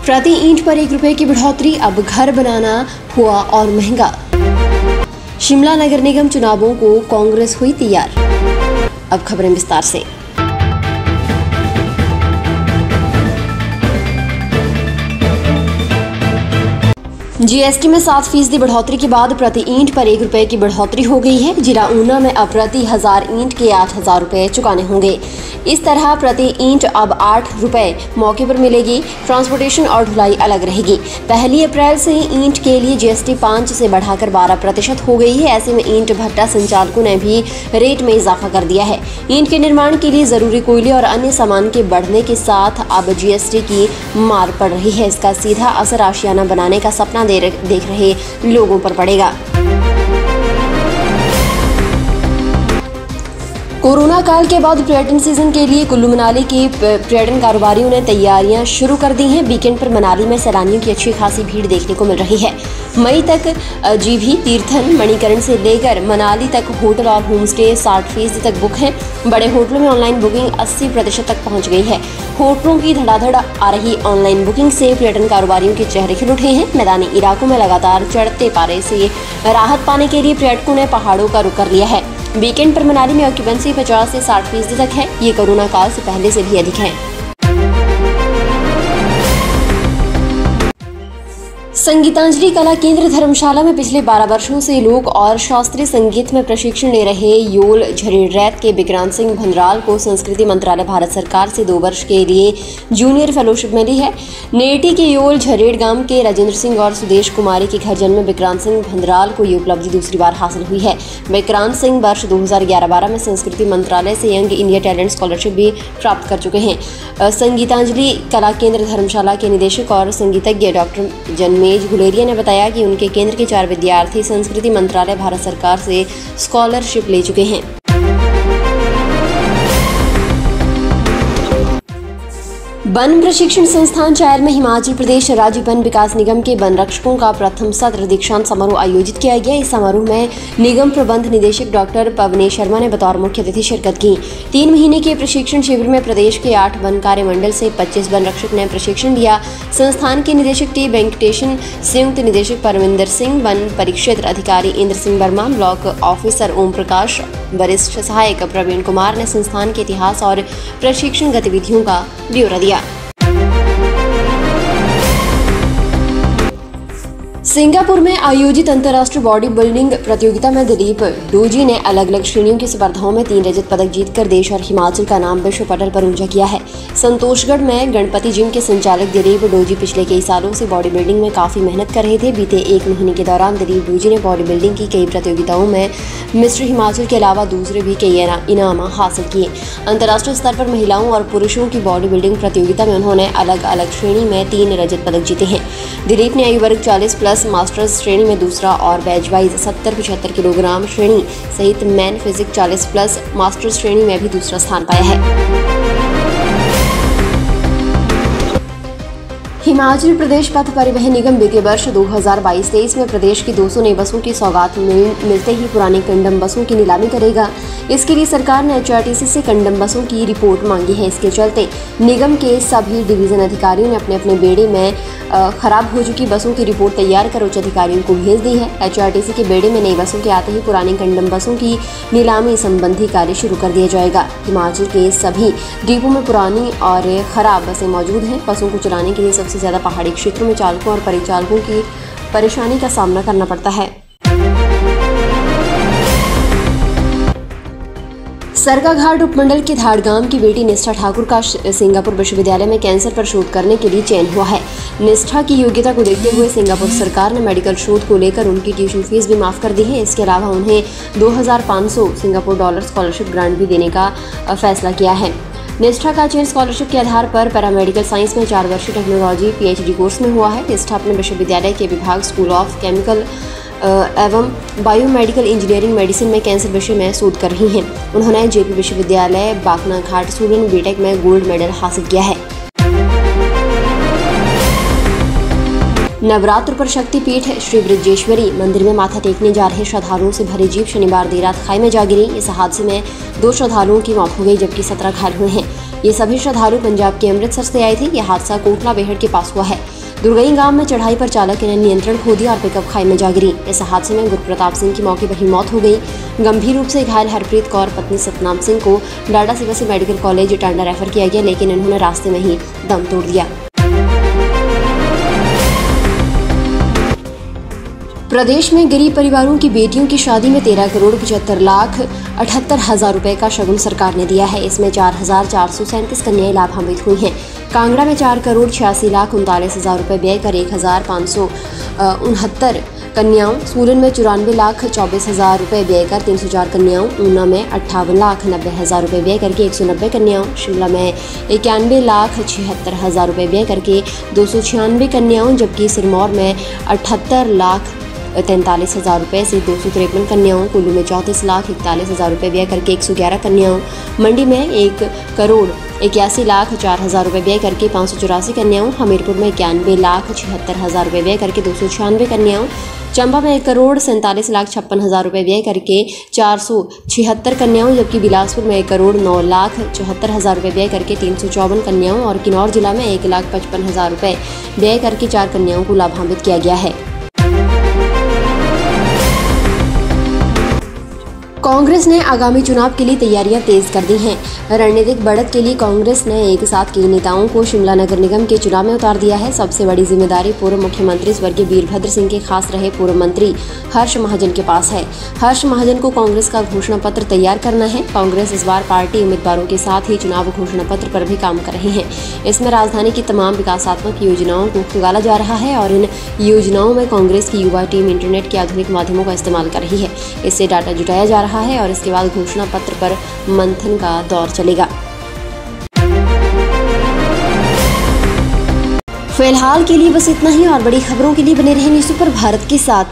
प्रति ईंट पर 1 रुपए की बढ़ोतरी, अब घर बनाना हुआ और महंगा। शिमला नगर निगम चुनावों को कांग्रेस हुई तैयार। अब खबरें विस्तार से। जीएसटी में 7% बढ़ोतरी के बाद प्रति ईंट पर 1 रुपए की बढ़ोतरी हो गई है। जिला ऊना में अब प्रति 1000 ईंट के 8000 रुपए चुकाने होंगे। इस तरह प्रति ईंट अब 8 रुपए मौके पर मिलेगी। ट्रांसपोर्टेशन और ढुलाई अलग रहेगी। 1 अप्रैल से ईंट के लिए जीएसटी 5 से बढ़ाकर 12% हो गई है। ऐसे में ईंट भट्टा संचालकों ने भी रेट में इजाफा कर दिया है। ईंट के निर्माण के लिए जरूरी कोयले और अन्य सामान के बढ़ने के साथ अब जीएसटी की मार पड़ रही है। इसका सीधा असर आशियाना बनाने का सपना देख रहे लोगों पर पड़ेगा। कोरोना काल के बाद पर्यटन सीजन के लिए कुल्लू मनाली के पर्यटन कारोबारियों ने तैयारियां शुरू कर दी हैं। वीकेंड पर मनाली में सैलानियों की अच्छी खासी भीड़ देखने को मिल रही है। मई तक जीभी, तीर्थन, मणिकरण से लेकर मनाली तक होटल और होमस्टे 60% तक बुक हैं। बड़े होटलों में ऑनलाइन बुकिंग 80% तक पहुंच गई है। होटलों की धड़ाधड़ आ रही ऑनलाइन बुकिंग से पर्यटन कारोबारियों के चेहरे खिल उठे हैं। मैदानी इलाकों में लगातार चढ़ते पारे से राहत पाने के लिए पर्यटकों ने पहाड़ों का रुख कर लिया है। वीकेंड पर मनाली में ऑक्यूपेंसी 50 से 60% तक है। ये कोरोना काल से पहले से भी अधिक है। संगीतांजलि कला केंद्र धर्मशाला में पिछले 12 वर्षों से लोक और शास्त्रीय संगीत में प्रशिक्षण ले रहे योल झरेड़ के विक्रांत सिंह भंद्राल को संस्कृति मंत्रालय भारत सरकार से 2 वर्ष के लिए जूनियर फेलोशिप मिली है। नेटी के योल झरेड़ गांव के राजेंद्र सिंह और सुदेश कुमारी के घर जन्मे विक्रांत सिंह भंद्राल को ये उपलब्धि दूसरी बार हासिल हुई है। विक्रांत सिंह वर्ष 2011-12 में संस्कृति मंत्रालय से यंग इंडिया टैलेंट स्कॉलरशिप भी प्राप्त कर चुके हैं। संगीतांजलि कला केंद्र धर्मशाला के निदेशक और संगीतज्ञ डॉक्टर जन्मेज गुलेरिया ने बताया कि उनके केंद्र के 4 विद्यार्थी संस्कृति मंत्रालय भारत सरकार से स्कॉलरशिप ले चुके हैं। वन प्रशिक्षण संस्थान चायर में हिमाचल प्रदेश राज्य वन विकास निगम के वन रक्षकों का प्रथम सत्र दीक्षांत समारोह आयोजित किया गया। इस समारोह में निगम प्रबंध निदेशक डॉक्टर पवनेश शर्मा ने बतौर मुख्य अतिथि शिरकत की। 3 महीने के प्रशिक्षण शिविर में प्रदेश के 8 वन कार्य मंडल से 25 वन रक्षक ने प्रशिक्षण लिया। संस्थान के निदेशक टी वेंकटेशन, संयुक्त निदेशक परविंदर सिंह, वन परिक्षेत्र अधिकारी इंद्र सिंह वर्मा, ब्लॉक ऑफिसर ओम प्रकाश, वरिष्ठ सहायक प्रवीण कुमार ने संस्थान के इतिहास और प्रशिक्षण गतिविधियों का ब्यौरा दिया। सिंगापुर में आयोजित अंतर्राष्ट्रीय बॉडी बिल्डिंग प्रतियोगिता में दिलीप डोजी ने अलग अलग श्रेणियों की स्पर्धाओं में 3 रजत पदक जीतकर देश और हिमाचल का नाम विश्व पटल पर ऊंचा किया है। संतोषगढ़ में गणपति जिम के संचालक दिलीप डोजी पिछले कई सालों से बॉडी बिल्डिंग में काफी मेहनत कर रहे थे। बीते 1 महीने के दौरान दिलीप डोजी ने बॉडी बिल्डिंग की कई प्रतियोगिताओं में मिस्टर हिमाचल के अलावा दूसरे भी कई इनाम हासिल किए। अंतर्राष्ट्रीय स्तर पर महिलाओं और पुरुषों की बॉडी बिल्डिंग प्रतियोगिता में उन्होंने अलग अलग श्रेणी में 3 रजत पदक जीते हैं। दिलीप ने आयु वर्ग 40+ मास्टर्स श्रेणी में दूसरा और बैच वाइज 70-75 किलोग्राम श्रेणी सहित मैन फिजिक 40+ मास्टर्स श्रेणी में भी दूसरा स्थान पाया है। हिमाचल प्रदेश पथ परिवहन निगम बीते वर्ष 2022-23 में प्रदेश की 200 नई बसों की सौगात मिलते ही पुरानी कंडम बसों की नीलामी करेगा। इसके लिए सरकार ने एचआरटीसी से कंडम बसों की रिपोर्ट मांगी है। इसके चलते निगम के सभी डिवीजन अधिकारियों ने अपने अपने बेड़े में खराब हो चुकी बसों की रिपोर्ट तैयार कर उच्च अधिकारियों को भेज दी है। एचआरटीसी के बेड़े में नई बसों के आते ही पुरानी कंडम बसों की नीलामी संबंधी कार्य शुरू कर दिया जाएगा। हिमाचल के सभी डिपो में पुरानी और खराब बसें मौजूद हैं। बसों को चलाने के लिए सबसे ज्यादा पहाड़ी क्षेत्रों में चालकों और परिचालकों की परेशानी का सामना करना पड़ता है। सरकाघाट उपमंडल के धाड़गांव की बेटी निष्ठा ठाकुर का सिंगापुर विश्वविद्यालय में कैंसर पर शोध करने के लिए चयन हुआ है। निष्ठा की योग्यता को देखते हुए सिंगापुर सरकार ने मेडिकल शोध को लेकर उनकी ट्यूशन फीस भी माफ कर दी है। इसके अलावा उन्हें 2500 सिंगापुर डॉलर स्कॉलरशिप ग्रांट भी देने का फैसला किया है। निष्ठा का चयन स्कॉलरशिप के आधार पर पैरामेडिकल साइंस में 4 वर्षीय टेक्नोलॉजी PhD कोर्स में हुआ है। निष्ठा अपने विश्वविद्यालय के विभाग स्कूल ऑफ केमिकल एवं बायोमेडिकल इंजीनियरिंग मेडिसिन में कैंसर विषय में शोध कर रही हैं। उन्होंने जेपी विश्वविद्यालय बाकनाघाट स्टूडेंट बीटेक में गोल्ड मेडल हासिल किया है। नवरात्र पर शक्तिपीठ श्री बृजेश्वरी मंदिर में माथा टेकने जा रहे श्रद्धालुओं से भरी जीप शनिवार देर रात खाई में जा गिरी। इस हादसे में 2 श्रद्धालुओं की मौत हो गई जबकि 17 घायल हुए हैं। ये सभी श्रद्धालु पंजाब के अमृतसर से आए थे। यह हादसा कोटला बेहड़ के पास हुआ है। दुर्गई गांव में चढ़ाई पर चालक ने नियंत्रण खो दिया और पिकअप खाई में जा गिरी। इस हादसे में गुरप्रताप सिंह की मौके पर ही मौत हो गई। गंभीर रूप से घायल हरप्रीत कौर पत्नी सतनाम सिंह को डाडा सिवा से मेडिकल कॉलेज टांडा रेफर किया गया, लेकिन इन्होंने रास्ते में ही दम तोड़ दिया। प्रदेश में गरीब परिवारों की बेटियों की शादी में 13,75,78,000 रुपए का शगुन सरकार ने दिया है। इसमें 4,437 कन्याएं लाभान्वित हुई हैं। कांगड़ा में 4,86,39,000 रुपए व्यय कर 1,569 कन्याओं, सोलन में 94,24,000 रुपए व्यय कर 304 कन्याओं, ऊना में 58,90,000 रुपए व्यय करके 190 कन्याओं, शिमला में 91,76,000 रुपए व्यय करके 296 कन्याओं, जबकि सिरमौर में 78,43,000 रुपए से 253 कन्याओं, कुल्लू में 34,41,000 रुपए व्यय करके 111 कन्याओं, मंडी में 1,81,04,000 रुपए व्यय करके 584 कन्याओं, हमीरपुर में 91,76,000 रुपए व्यय करके 296 कन्याओं, चंबा में 1,47,56,000 रुपए व्यय करके 476 कन्याओं, जबकि बिलासपुर में 1,09,74,000 रुपए व्यय करके 354 कन्याओं और किन्नौर जिला में 1,55,000 रुपए व्यय करके 4 कन्याओं को लाभान्वित किया गया है। कांग्रेस ने आगामी चुनाव के लिए तैयारियां तेज कर दी हैं। रणनीतिक बढ़त के लिए कांग्रेस ने एक साथ कई नेताओं को शिमला नगर निगम के चुनाव में उतार दिया है। सबसे बड़ी जिम्मेदारी पूर्व मुख्यमंत्री स्वर्गीय वीरभद्र सिंह के खास रहे पूर्व मंत्री हर्ष महाजन के पास है। हर्ष महाजन को कांग्रेस का घोषणा पत्र तैयार करना है। कांग्रेस इस बार पार्टी उम्मीदवारों के साथ ही चुनाव घोषणा पत्र पर भी काम कर रहे हैं। इसमें राजधानी की तमाम विकासात्मक योजनाओं को खंगाला जा रहा है और इन योजनाओं में कांग्रेस की युवा टीम इंटरनेट के आधुनिक माध्यमों का इस्तेमाल कर रही है। इससे डाटा जुटाया जा रहा है और इसके बाद घोषणा पत्र पर मंथन का दौर चलेगा। फिलहाल के लिए बस इतना ही और बड़ी खबरों के लिए बने रहें न्यूज़ सुपर भारत के साथ।